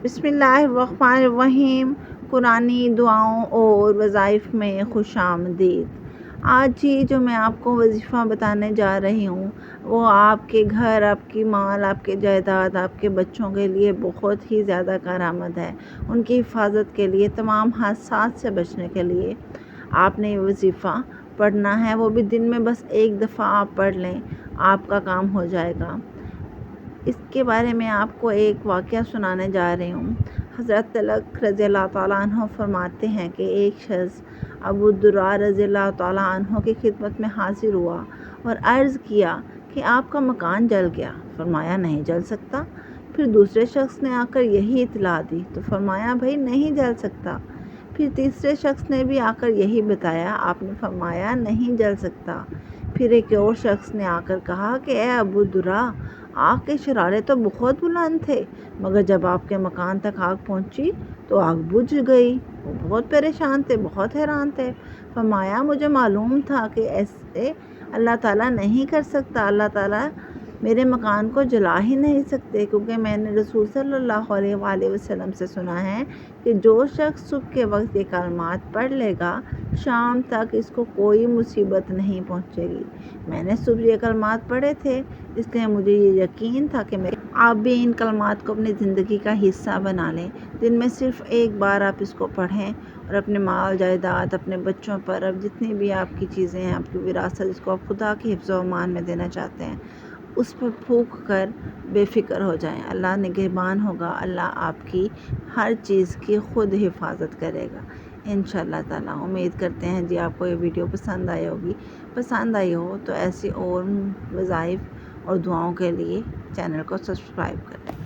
بسم اللہ الرحمن الرحیم۔ قرآنی دعاؤں اور وظائف میں خوش آمدید۔ آج ہی جو میں آپ کو وظیفہ بتانے جا رہی ہوں وہ آپ کے گھر، آپ کی مال، آپ کے جائیداد، آپ کے بچوں کے لیے بہت ہی زیادہ کارآمد ہے۔ ان کی حفاظت کے لیے، تمام حادثات سے بچنے کے لیے آپ نے یہ وظیفہ پڑھنا ہے۔ وہ بھی دن میں بس ایک دفعہ آپ پڑھ لیں، آپ کا کام ہو جائے گا۔ اس کے بارے میں آپ کو ایک واقعہ سنانے جا رہی ہوں۔ حضرت تلک رضی اللہ تعالیٰ عنہ فرماتے ہیں کہ ایک شخص ابو الدرداء رضی اللہ تعالیٰ عنہ کی خدمت میں حاضر ہوا اور عرض کیا کہ آپ کا مکان جل گیا۔ فرمایا نہیں جل سکتا۔ پھر دوسرے شخص نے آ کر یہی اطلاع دی تو فرمایا بھائی نہیں جل سکتا۔ پھر تیسرے شخص نے بھی آ کر یہی بتایا، آپ نے فرمایا نہیں جل سکتا۔ پھر ایک اور شخص نے آ کر کہا کہ اے ابو الدرداء، آگ کے شرارے تو بہت بلند تھے، مگر جب آپ کے مکان تک آگ پہنچی تو آگ بجھ گئی۔ وہ بہت پریشان تھے، بہت حیران تھے۔ فرمایا مجھے معلوم تھا کہ ایسے اللہ تعالیٰ نہیں کر سکتا، اللہ تعالیٰ میرے مکان کو جلا ہی نہیں سکتے، کیونکہ میں نے رسول صلی اللہ علیہ وآلہ وسلم سے سنا ہے کہ جو شخص صبح کے وقت یہ کلمات پڑھ لے گا شام تک اس کو کوئی مصیبت نہیں پہنچے گی۔ میں نے صبح یہ کلمات پڑھے تھے، اس لیے مجھے یہ یقین تھا کہ آپ بھی ان کلمات کو اپنی زندگی کا حصہ بنا لیں۔ دن میں صرف ایک بار آپ اس کو پڑھیں اور اپنے مال جائیداد، اپنے بچوں پر، اب جتنی بھی آپ کی چیزیں ہیں، آپ کی وراثت جس کو آپ خدا کی حفظ و امان میں دینا چاہتے ہیں، اس پر پھونک کر بے فکر ہو جائیں۔ اللہ نگہبان ہوگا، اللہ آپ کی ہر چیز کی خود حفاظت کرے گا انشاءاللہ تعالیٰ۔ امید کرتے ہیں جی آپ کو یہ ویڈیو پسند آئی ہوگی۔ پسند آئی ہو تو ایسی اور وظائف اور دعاؤں کے لیے چینل کو سبسکرائب کریں۔